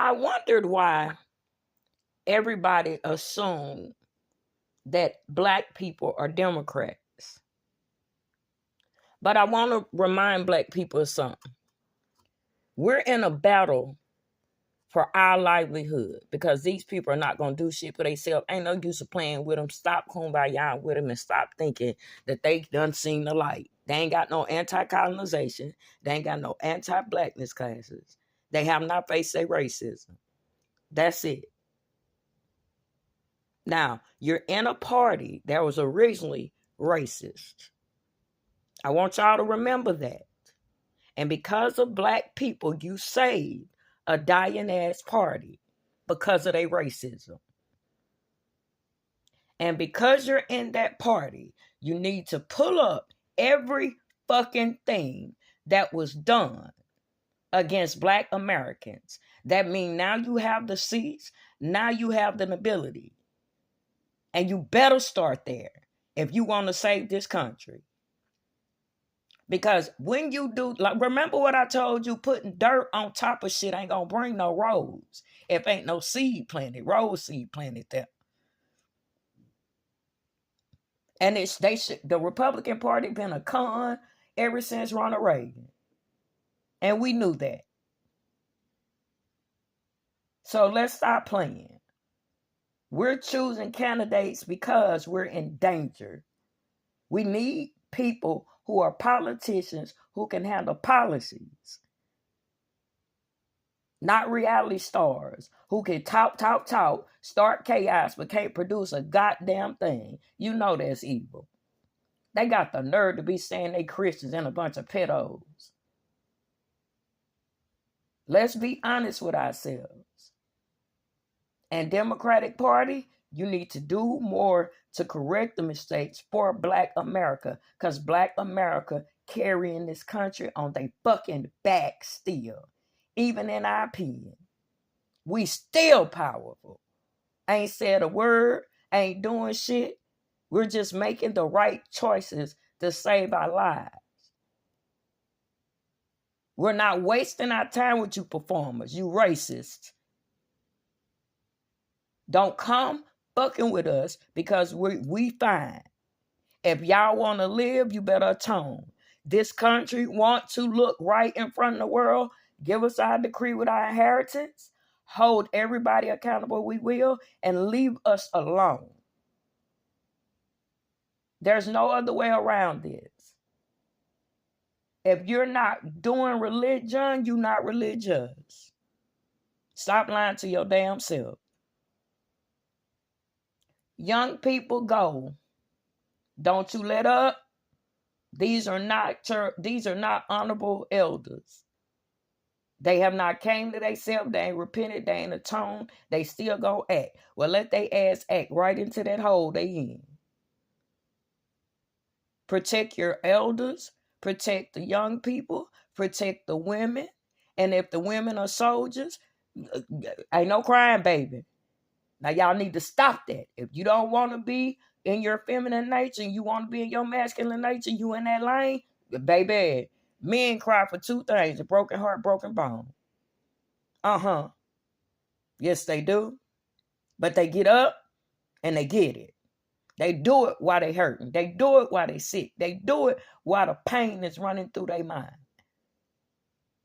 I wondered why everybody assumed that black people are Democrats. But I want to remind black people of something. We're in a battle for our livelihood because these people are not going to do shit for themselves. Ain't no use of playing with them. Stop kumbaya with them and stop thinking that they done seen the light. They ain't got no anti-colonization. They ain't got no anti-blackness classes. They have not faced their racism. That's it. Now, you're in a party that was originally racist. I want y'all to remember that. And because of black people, you saved a dying ass party because of their racism. And because you're in that party, you need to pull up every fucking thing that was done against black Americans. That means now you have the seats, now you have the nobility. And you better start there if you want to save this country. Because when you do, like, remember what I told you, putting dirt on top of shit ain't gonna bring no roads. If ain't no seed planted, road seed planted there. And the Republican Party been a con ever since Ronald Reagan. And we knew that. So let's stop playing. We're choosing candidates because we're in danger. We need people who are politicians who can handle policies. Not reality stars who can talk, start chaos, but can't produce a goddamn thing. You know that's evil. They got the nerve to be saying they Christians and a bunch of pedos. Let's be honest with ourselves. And Democratic Party, you need to do more to correct the mistakes for Black America, because Black America carrying this country on their fucking back still. Even in our opinion, we still powerful. Ain't said a word, ain't doing shit. We're just making the right choices to save our lives. We're not wasting our time with you performers, you racists. Don't come fucking with us because we fine. If y'all want to live, you better atone. This country want to look right in front of the world. Give us our decree with our inheritance. Hold everybody accountable, we will, and leave us alone. There's no other way around this. If you're not doing religion, you're not religious. Stop lying to your damn self. Young people, go. Don't you let up. These are not honorable elders. They have not came to themselves. They ain't repented. They ain't atoned. They still gonna act. Well, let they ass act right into that hole they in. Protect your elders. Protect the young people. Protect the women. And if the women are soldiers, ain't no crying, baby. Now, y'all need to stop that. If you don't want to be in your feminine nature and you want to be in your masculine nature, you in that lane, baby, men cry for two things: a broken heart, broken bone. Yes, they do. But they get up and they get it. They do it while they hurting. They do it while they sick. They do it while the pain is running through their mind.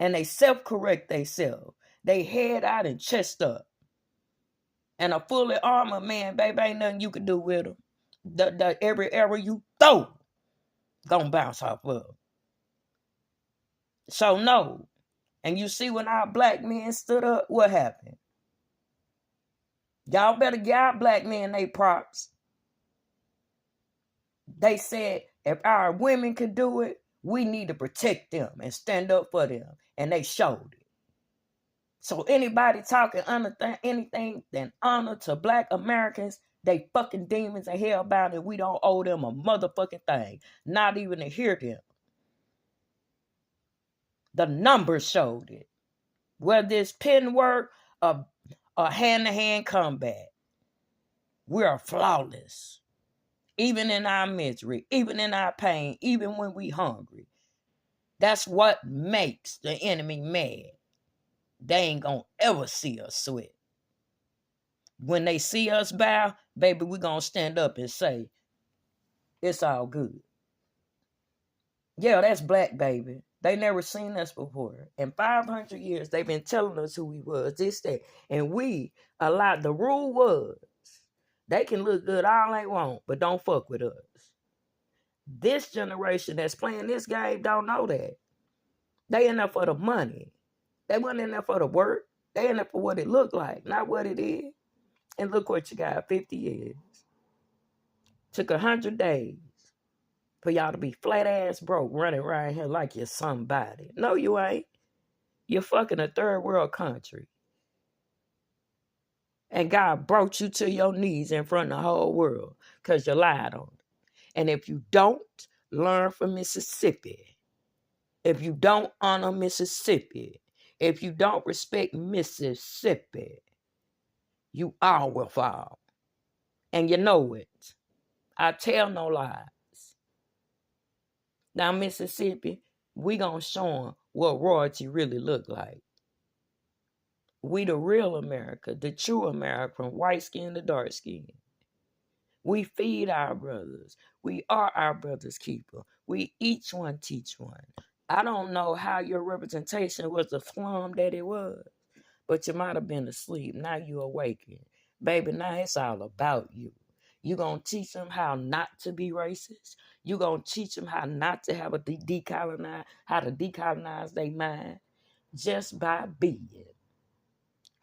And they self-correct themselves. They head out and chest up. And a fully armored man, baby, ain't nothing you can do with him. Every arrow you throw gonna bounce off of. So no. And you see when our black men stood up, what happened? Y'all better give our black men they props. They said if our women could do it, we need to protect them and stand up for them. And they showed it. So anybody talking anything than honor to black Americans, they fucking demons and hellbound, and we don't owe them a motherfucking thing. Not even to hear them. The numbers showed it. Whether it's pen work or hand-to-hand combat, we are flawless. Even in our misery, even in our pain, even when we hungry. That's what makes the enemy mad. They ain't gonna ever see us sweat. When they see us bow, baby, we gonna stand up and say, it's all good. Yeah, that's black, baby. They never seen us before. In 500 years, they've been telling us who we was, this, that. And we allowed, the rule was, they can look good all they want, but don't fuck with us. This generation that's playing this game don't know that. They in there for the money. They wasn't in there for the work. They in there for what it looked like, not what it is. And look what you got, 50 years. Took 100 days for y'all to be flat ass broke running around here like you're somebody. No, you ain't. You're fucking a third world country. And God brought you to your knees in front of the whole world because you lied on it. And if you don't learn from Mississippi, if you don't honor Mississippi, if you don't respect Mississippi, you all will fall. And you know it. I tell no lies. Now, Mississippi, we gonna show them what royalty really look like. We the real America, the true America, from white skin to dark skin. We feed our brothers. We are our brother's keeper. We each one teach one. I don't know how your representation was the slum that it was, but you might have been asleep. Now you awakened. Baby, now it's all about you. You gonna teach them how not to be racist. You gonna teach them how not to have a how to decolonize their mind just by being.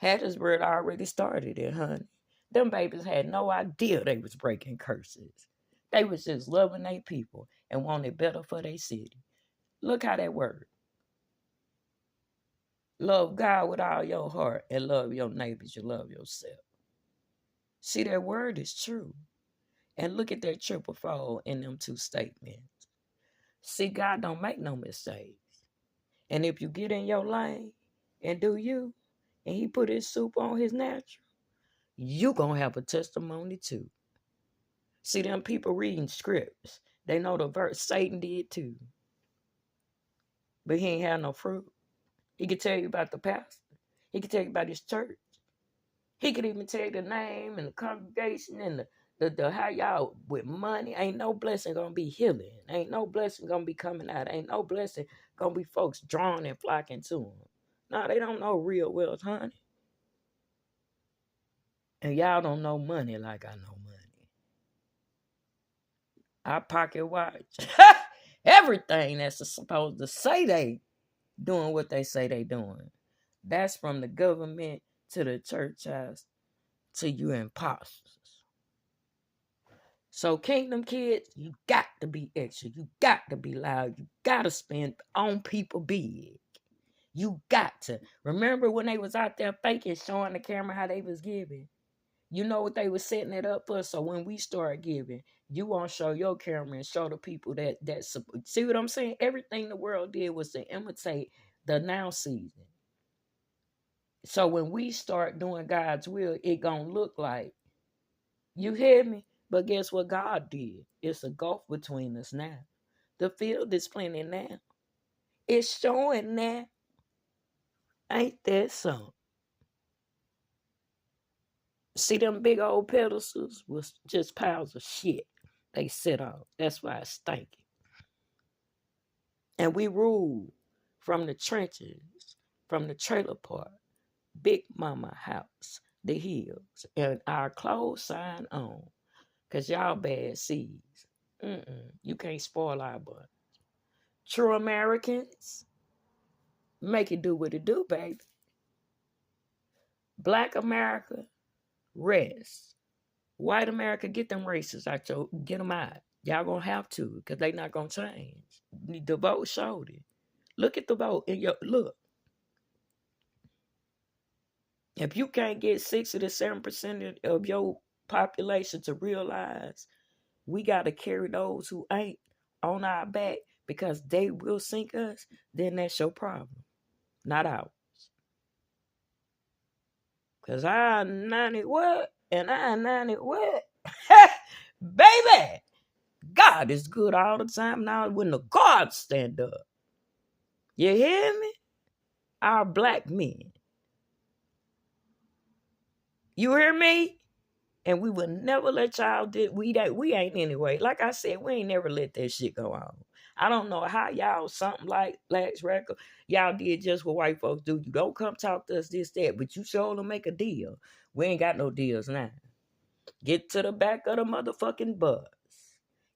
Hattiesburg already started it, honey. Them babies had no idea they was breaking curses. They was just loving their people and wanted better for their city. Look how that worked. Love God with all your heart and love your neighbors. You love yourself. See, that word is true. And look at that triple fold in them two statements. See, God don't make no mistakes. And if you get in your lane and do you, and he put his soup on his natural, you gonna have a testimony too. See, them people reading scripts, they know the verse. Satan did too. But he ain't had no fruit. He could tell you about the pastor. He could tell you about his church. He could even tell you the name and the congregation and the how y'all with money. Ain't no blessing gonna be healing. Ain't no blessing gonna be coming out. Ain't no blessing gonna be folks drawn and flocking to him. No, they don't know real wealth, honey. And y'all don't know money like I know money. I pocket watch everything that's supposed to say they doing what they say they doing. That's from the government to the church house to you imposters. So kingdom kids, you got to be extra. You got to be loud. You got to spend on people big. You got to. Remember when they was out there faking, showing the camera how they was giving? You know what they was setting it up for? So when we start giving, you want to show your camera and show the people that see what I'm saying? Everything the world did was to imitate the now season. So when we start doing God's will, it gonna look like, you hear me? But guess what God did? It's a gulf between us now. The field is plenty now. It's showing now. Ain't that something? See, them big old pedestals was just piles of shit they sit on. That's why it's stinking. And we rule from the trenches, from the trailer park, Big Mama house, the hills, and our clothes sign on. Because y'all bad seeds. You can't spoil our bunch. True Americans, make it do what it do, baby. Black America, rest. White America, get them racists out, get them out. Y'all gonna have to, because they not gonna change. The vote showed it. Look at the vote in your look. If you can't get 60 to 7% of your population to realize we got to carry those who ain't on our back because they will sink us, then that's your problem, not ours. Because I 90 what? And I 90 what? Baby, God is good all the time now when the gods stand up. You hear me? Our black men, You hear me? And we will never let y'all do we ain't anyway. Like I said, we ain't never let that shit go on. I don't know how y'all something like Lax Record, y'all did just what white folks do. You don't come talk to us this, that, but you sure to make a deal. We ain't got no deals now. Get to the back of the motherfucking bus.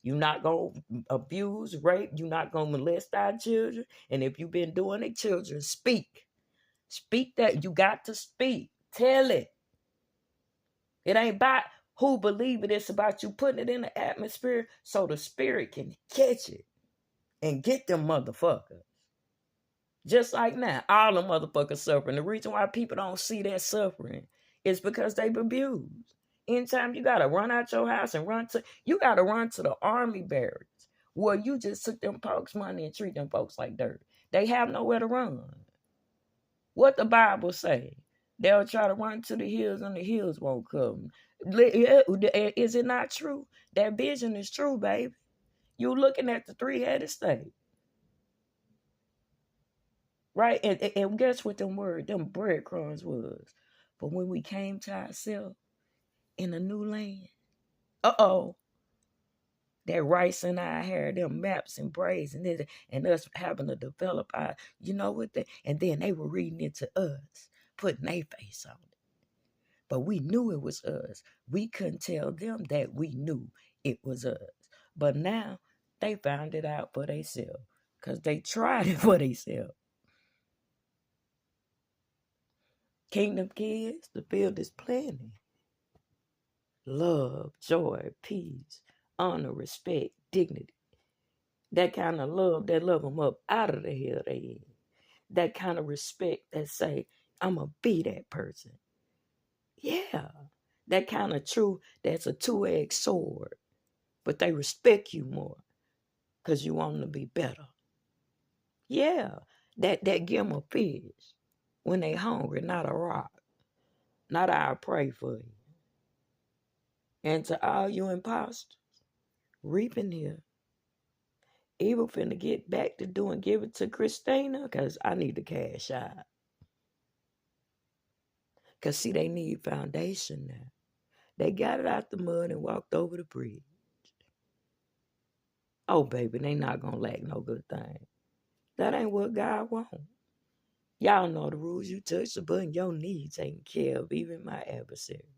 You're not gonna abuse, rape, you're not gonna molest our children. And if you've been doing it, children, speak. Speak that you got to speak. Tell it. It ain't about who believe it. It's about you putting it in the atmosphere so the spirit can catch it and get them motherfuckers. Just like now, all the motherfuckers suffering. The reason why people don't see that suffering is because they've abused. Anytime you gotta run out your house and you gotta run to the army barracks where you just took them folks' money and treat them folks like dirt. They have nowhere to run. What the Bible say? They'll try to run to the hills and the hills won't come. Is it not true? That vision is true, baby. You're looking at the three-headed snake. Right? And guess what them breadcrumbs was? But when we came to ourselves in a new land, that rice in our hair, them maps and braids and us having to develop our, you know what? And then they were reading it to us, putting their face on it. But we knew it was us. We couldn't tell them that we knew it was us. But now they found it out for themselves because they tried it for themselves. Kingdom kids, the field is plenty. Love, joy, peace, honor, respect, dignity. That kind of love that love them up out of the hell they in. That kind of respect that say, I'm going to be that person. Yeah. That kind of truth that's a two-edged sword. But they respect you more because you want them to be better. Yeah. That give them a fish when they hungry, not a rock. Not I'll pray for you. And to all you imposters, reaping here. Evil finna get back to give it to Christina because I need the cash out. Because, see, they need foundation now. They got it out the mud and walked over the bridge. Oh, baby, they not going to lack no good thing. That ain't what God wants. Y'all know the rules. You touch the button, your needs taken care of, even my adversary.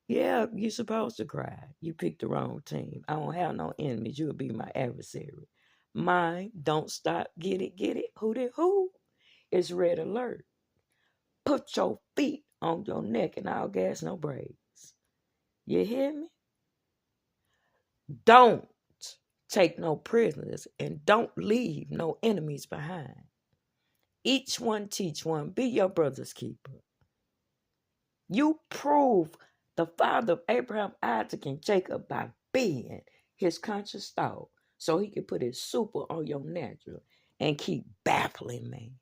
Yeah, you're supposed to cry. You picked the wrong team. I don't have no enemies. You'll be my adversary. Mine, don't stop, get it. Who? It's red alert. Put your feet on your neck and all gas, no brakes. You hear me? Don't take no prisoners and don't leave no enemies behind. Each one teach one. Be your brother's keeper. You prove the father of Abraham, Isaac, and Jacob by being his conscious thought so he can put his super on your natural and keep baffling me.